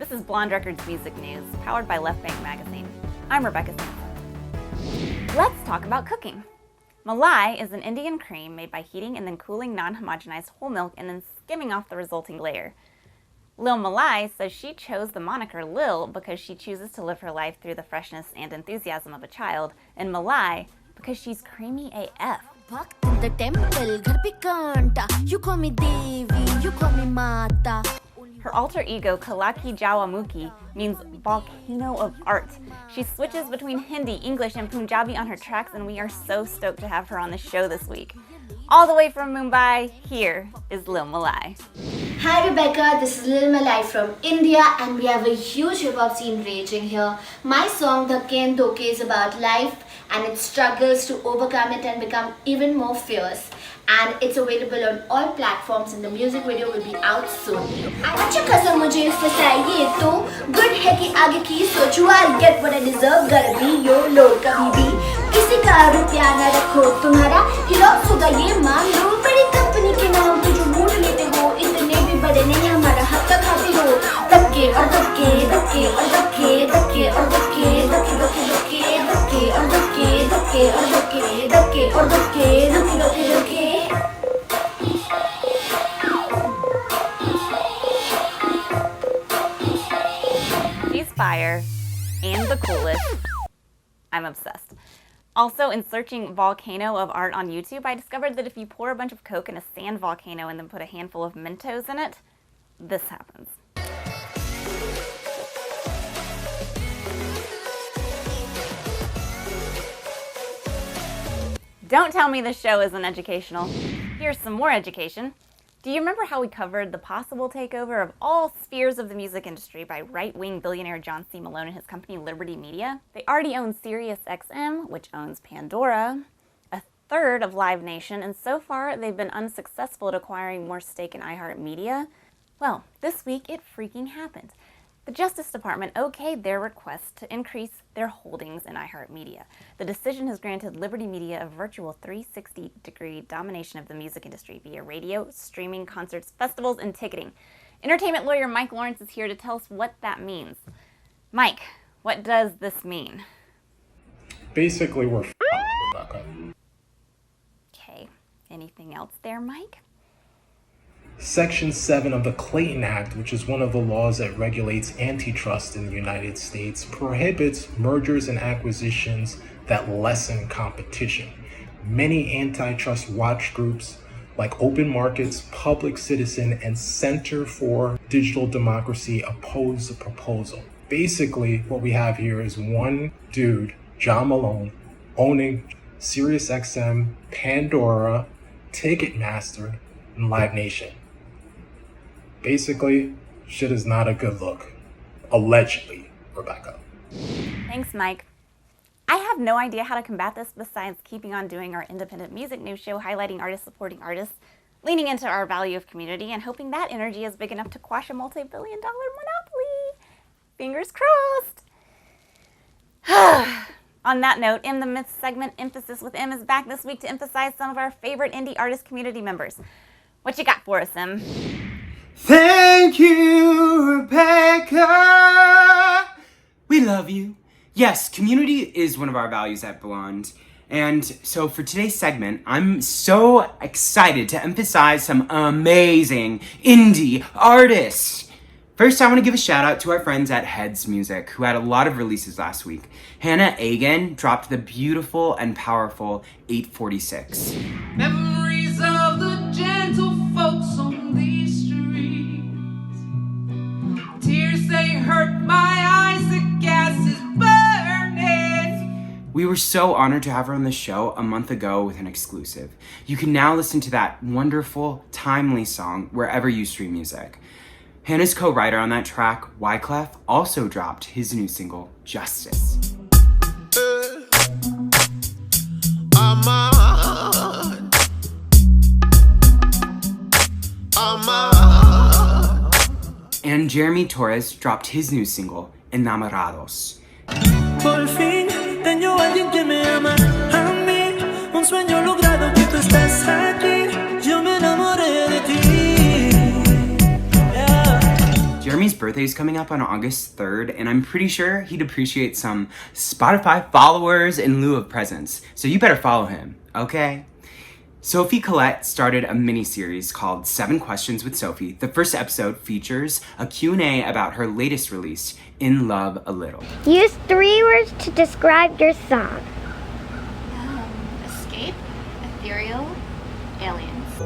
This is Blonde Records Music News, powered by Left Bank Magazine. I'm Rebecca Simpson. Let's talk about cooking. Malai is an Indian cream made by heating and then cooling non-homogenized whole milk and then skimming off the resulting layer. Lil Malai says she chose the moniker Lil because she chooses to live her life through the freshness and enthusiasm of a child, and Malai because she's creamy AF. In the temple, ghar pe kanta. You call me Devi, you call me Mata. Her alter ego, Kalaki Jawamukhi, means volcano of art. She switches between Hindi, English, and Punjabi on her tracks, and we are so stoked to have her on the show this week. All the way from Mumbai, here is Lil Malai. Hi Rebecca, this is Lil Malai from India and we have a huge hip-hop scene raging here. My song Dhakke and Dhoke is about life and its struggles to overcome it and become even more fierce. And it's available on all platforms and the music video will be out soon. अच्छा कसम मुझे फसाइए तो good है कि आगे की सोचो I'll get what I deserve गर्मी यो लो कभी भी किसी का रुपया न रखो तुम्हारा लॉस होगा ये मान लो बड़ी कंपनी के नाम पे जो लूट लेते हो इतने भी बड़े नहीं हमारा हक खाते हो धक्के और धक्के धक्के और धक्के धक्के और धक्के धक्के धक्के धक्के धक्के और धक्के धक्के और धक्के धक्के और धक्के धक्के धक्के धक्के Fire and the coolest. I'm obsessed. Also, in searching Volcano of art on YouTube, I discovered that if you pour a bunch of Coke in a sand volcano and then put a handful of Mentos in it, this happens. Don't tell me this show isn't educational. Here's some more education. Do you remember how we covered the possible takeover of all spheres of the music industry by right-wing billionaire John C. Malone and his company Liberty Media? They already own SiriusXM, which owns Pandora, a third of Live Nation, and so far they've been unsuccessful at acquiring more stake in iHeartMedia. Well, this week it freaking happened. The Justice Department okayed their request to increase their holdings in iHeartMedia. The decision has granted Liberty Media a virtual 360-degree domination of the music industry via radio, streaming, concerts, festivals, and ticketing. Entertainment lawyer Mike Lawrence is here to tell us what that means. Mike, what does this mean? Basically, we're Rebecca. Okay, anything else there, Mike? Section 7 of the Clayton Act, which is one of the laws that regulates antitrust in the United States, prohibits mergers and acquisitions that lessen competition. Many antitrust watch groups like Open Markets, Public Citizen, and Center for Digital Democracy oppose the proposal. Basically, what we have here is one dude, John Malone, owning SiriusXM, Pandora, Ticketmaster, and Live Nation. Basically, shit is not a good look. Allegedly, Rebecca. Thanks, Mike. I have no idea how to combat this besides keeping on doing our independent music news show, highlighting artists supporting artists, leaning into our value of community, and hoping that energy is big enough to quash a multi-billion-dollar monopoly. Fingers crossed. On that note, In the Myth segment, Emphasis with M, is back this week to emphasize some of our favorite indie artist community members. What you got for us, Em? Thank you, Rebecca. We love you. Yes, community is one of our values at Blonde. And so for today's segment, I'm so excited to emphasize some amazing indie artists. First, I want to give a shout out to our friends at Heads Music, who had a lot of releases last week. Hannah Agan dropped the beautiful and powerful 846. Memories of the gentle folks on these streets. Tears, they hurt my eyes, the gas is burning. We were so honored to have her on the show a month ago with an exclusive. You can now listen to that wonderful, timely song wherever you stream music. Hannah's co-writer on that track, Wyclef, also dropped his new single, Justice. And Jeremy Torres dropped his new single, Enamorados. Por fin tengo alguien que me ama a mí, un sueño logrado que tú estás aquí, yo me enamoré de ti. Jeremy Honey's birthday is coming up on August 3rd, and I'm pretty sure he'd appreciate some Spotify followers in lieu of presents. So you better follow him, okay? Sophie Collette started a mini-series called 7 Questions with Sophie. The first episode features a Q&A about her latest release, In Love a Little. Use 3 words to describe your song. Escape, ethereal, aliens.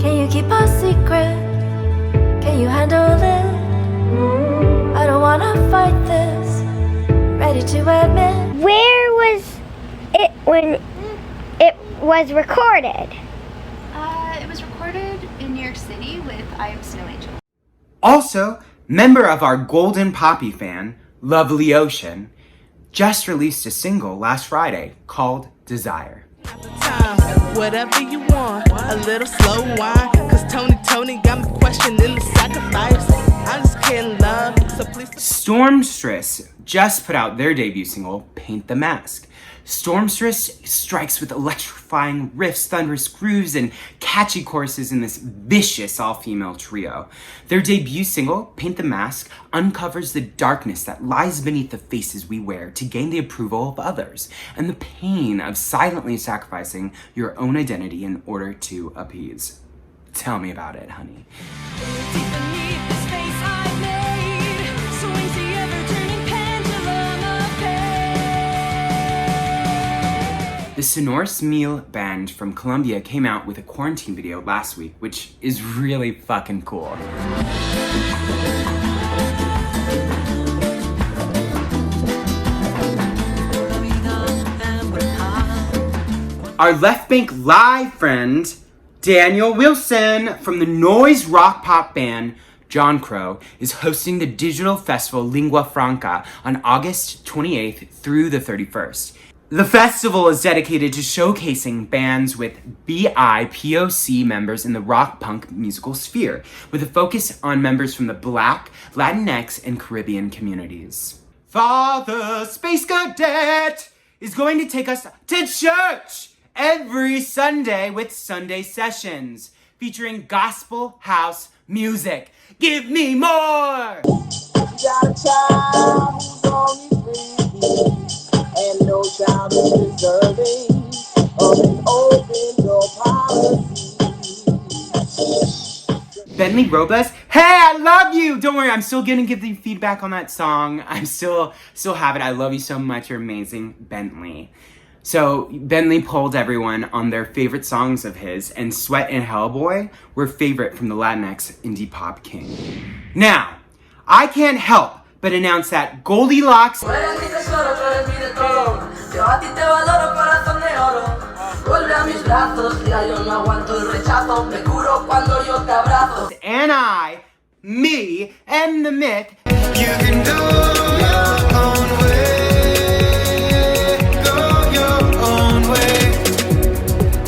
Can you keep a secret? Can you handle it? I don't wanna fight this. Ready to admit. Where was it when it was recorded? It was recorded in New York City with I Am Snow Angel. Also, member of our Golden Poppy fan, Lovely Ocean, just released a single last Friday called Desire. Whatever you want, a little slow wine, cause Tony got me questioning the sacrifice. I just can't love, so please. Stormstress just put out their debut single, Paint the Mask. Stormstress strikes with electrifying riffs, thunderous grooves, and catchy choruses in this vicious all-female trio. Their debut single, Paint the Mask, uncovers the darkness that lies beneath the faces we wear to gain the approval of others, and the pain of silently sacrificing your own identity in order to appease. Tell me about it, honey. The Sonorous Meal band from Colombia came out with a quarantine video last week, which is really fucking cool. Our Left Bank Live friend, Daniel Wilson from the noise rock pop band John Crow, is hosting the digital festival Lingua Franca on August 28th through the 31st. The festival is dedicated to showcasing bands with BIPOC members in the rock punk musical sphere, with a focus on members from the Black, Latinx, and Caribbean communities. Father Space Cadet is going to take us to church every Sunday with Sunday sessions, featuring gospel house music. Give me more! Got a child who's on his way. And no child is deserving of an open door policy. Bentley Robas, hey, I love you! Don't worry, I'm still gonna give you feedback on that song. I'm still have it. I love you so much. You're amazing, Bentley. So Bentley polled everyone on their favorite songs of his, and Sweat and Hellboy were favorite from the Latinx indie pop king. Now, I can't help but announce that Goldilocks and I, me, and the myth, you can go your own way, go your own way.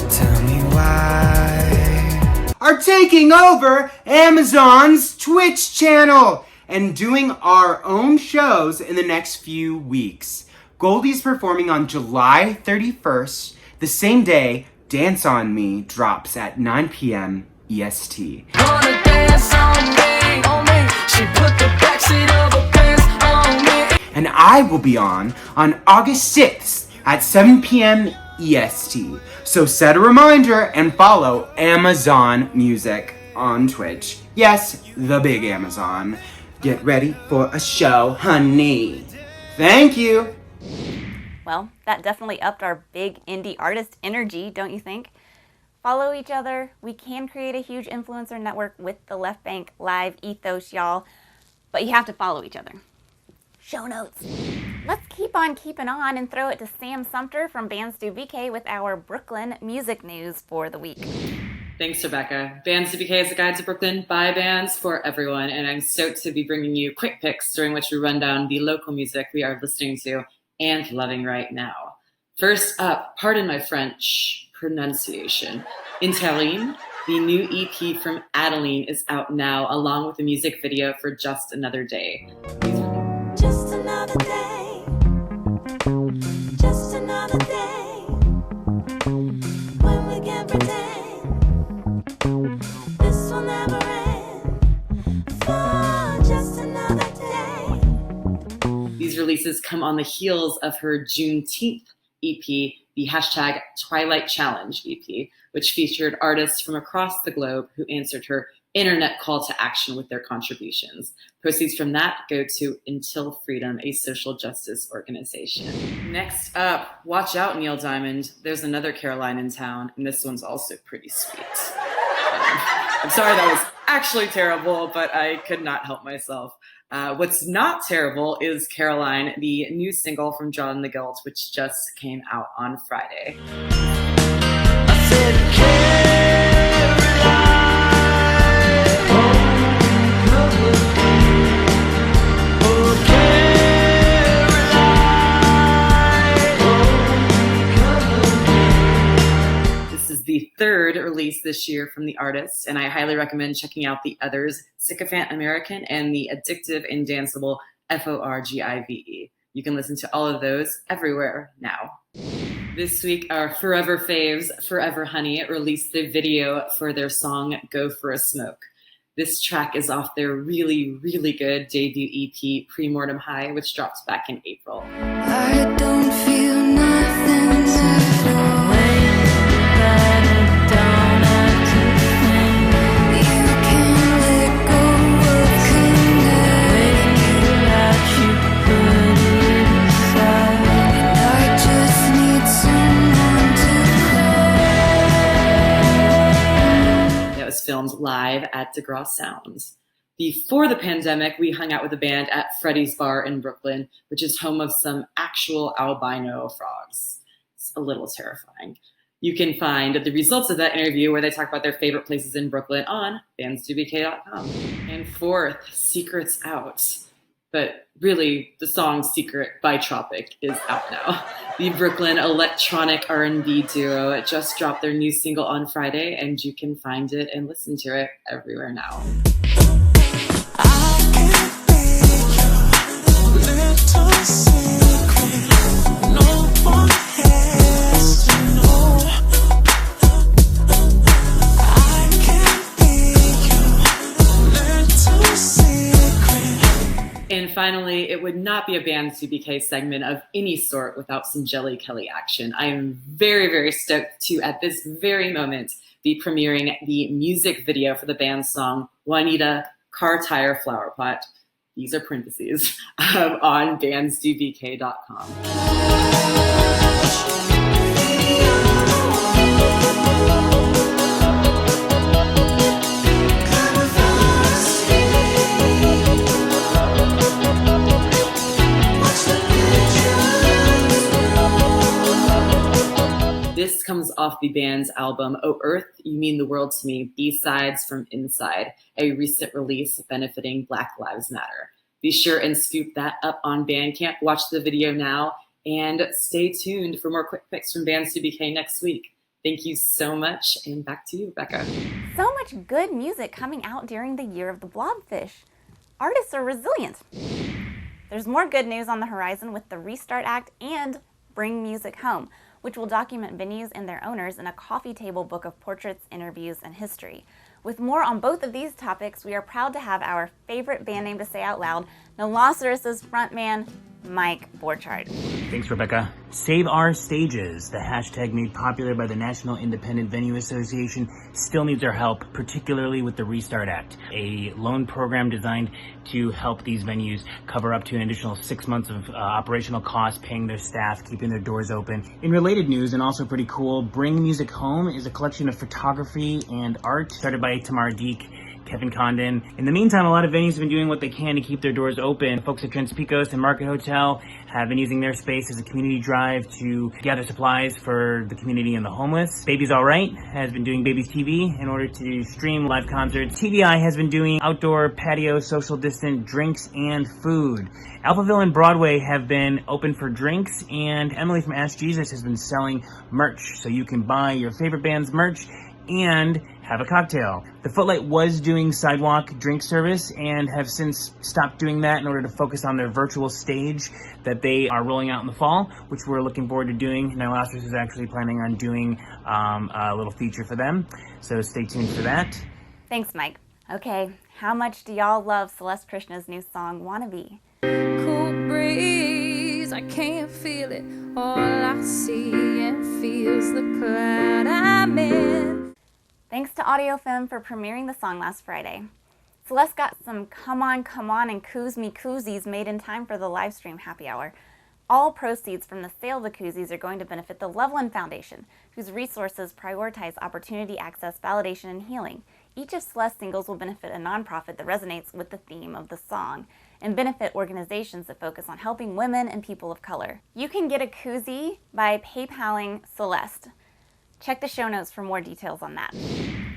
Tell me why. Are taking over Amazon's Twitch channel and doing our own shows in the next few weeks. Goldie's performing on July 31st, the same day Dance On Me drops at 9 p.m. EST. Wanna dance on me. She put the backseat of her pants on me. And I will be on August 6th at 7 p.m. EST. So set a reminder and follow Amazon Music on Twitch. Yes, the big Amazon. Get ready for a show, honey. Thank you. Well, that definitely upped our big indie artist energy, don't you think? Follow each other. We can create a huge influencer network with the Left Bank Live ethos, y'all. But you have to follow each other. Show notes. Let's keep on keeping on and throw it to Sam Sumter from Bands Do BK with our Brooklyn music news for the week. Thanks, Rebecca. Bands to BK is a guide to Brooklyn by bands for everyone, and I'm stoked to be bringing you quick picks during which we run down the local music we are listening to and loving right now. First up, pardon my French pronunciation, Interim, the new EP from Adeline, is out now, along with a music video for Just Another Day. Just another day. Just another day. When we can pretend this will never end. For releases come on the heels of her Juneteenth EP, the hashtag Twilight Challenge EP, which featured artists from across the globe who answered her internet call to action with their contributions. Proceeds from that go to Until Freedom, a social justice organization. Next up, watch out, Neil Diamond. There's another Caroline in town, and this one's also pretty sweet. I'm sorry that was actually terrible, but I could not help myself. What's not terrible is Caroline, the new single from John the Gelt, which just came out on Friday. I said, This is the third release this year from the artist, and I highly recommend checking out the others, Sycophant American and the addictive and danceable FORGIVE. You can listen to all of those everywhere now. This week, our forever faves, Forever Honey, released the video for their song Go For A Smoke. This track is off their really, really good debut EP, Premortem High, which dropped back in April. I don't feel nothing to know. Filmed live at DeGrasse Sounds. Before the pandemic, we hung out with a band at Freddy's Bar in Brooklyn, which is home of some actual albino frogs. It's a little terrifying. You can find the results of that interview where they talk about their favorite places in Brooklyn on bands2bk.com. And fourth, Secret's out. But really, the song Secret by Tropic is out now. The Brooklyn electronic R&B duo just dropped their new single on Friday, and you can find it and listen to it everywhere now. And finally, it would not be a Bands2BK segment of any sort without some Jelly Kelly action. I am very, very stoked to, at this very moment, be premiering the music video for the band's song, Juanita, Car Tire Flower Pot. These are parentheses, on bands2bk.com. This comes off the band's album, Oh Earth, You Mean the World to Me, B-Sides from Inside, a recent release benefiting Black Lives Matter. Be sure and scoop that up on Bandcamp, watch the video now, and stay tuned for more quick picks from Bands2BK next week. Thank you so much, and back to you, Becca. So much good music coming out during the year of the blobfish. Artists are resilient. There's more good news on the horizon with the Restart Act and Bring Music Home, which will document venues and their owners in a coffee table book of portraits, interviews, and history. With more on both of these topics, we are proud to have our favorite band name to say out loud, Nihiloceros' frontman, Mike Borchardt. Thanks, Rebecca. Save Our Stages, the hashtag made popular by the National Independent Venue Association, still needs our help, particularly with the Restart Act, a loan program designed to help these venues cover up to an additional 6 months of operational costs, paying their staff, keeping their doors open. In related news, and also pretty cool, Bring Music Home is a collection of photography and art started by Tamara Deek, Kevin Condon. In the meantime, a lot of venues have been doing what they can to keep their doors open. Folks at Transpicos and Market Hotel have been using their space as a community drive to gather supplies for the community and the homeless. Baby's Alright has been doing Baby's TV in order to stream live concerts. TVI has been doing outdoor patio, social distant drinks and food. Alphaville and Broadway have been open for drinks, and Emily from Ask Jesus has been selling merch, so you can buy your favorite band's merch and have a cocktail. The Footlight was doing sidewalk drink service and have since stopped doing that in order to focus on their virtual stage that they are rolling out in the fall, which we're looking forward to doing. Nihiloceros is actually planning on doing a little feature for them, so stay tuned for that. Thanks, Mike. Okay, how much do y'all love Celeste Krishna's new song, Wannabe? Cool breeze, I can't feel it. All I see and feel is the cloud I'm in. Thanks to AudioFem for premiering the song last Friday. Celeste got some Come On, and Coos Me koozies made in time for the Livestream happy hour. All proceeds from the sale of the koozies are going to benefit the Loveland Foundation, whose resources prioritize opportunity, access, validation, and healing. Each of Celeste's singles will benefit a nonprofit that resonates with the theme of the song, and benefit organizations that focus on helping women and people of color. You can get a koozie by PayPaling Celeste. Check the show notes for more details on that.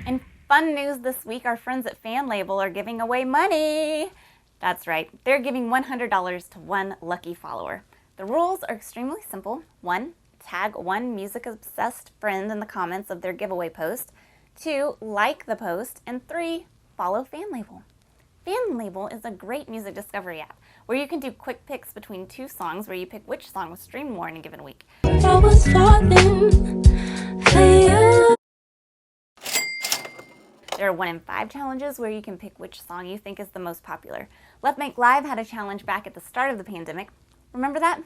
In fun news this week, our friends at FanLabel are giving away money. That's right, they're giving $100 to one lucky follower. The rules are extremely simple. 1, tag one music-obsessed friend in the comments of their giveaway post. 2, like the post. And 3, follow FanLabel. FanLabel is a great music discovery app where you can do quick picks between 2 songs where you pick which song was streamed more in a given week. I was falling for you. There are 1 in 5 challenges where you can pick which song you think is the most popular. Let's Make Live had a challenge back at the start of the pandemic. Remember that?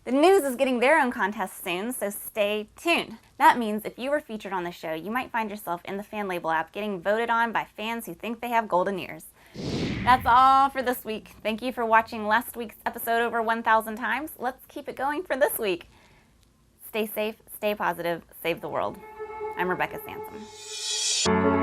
The News is getting their own contest soon, so stay tuned. That means if you were featured on the show, you might find yourself in the FanLabel app getting voted on by fans who think they have golden ears. That's all for this week. Thank you for watching last week's episode over 1,000 times. Let's keep it going for this week. Stay safe, stay positive, save the world. I'm Rebecca Sansom.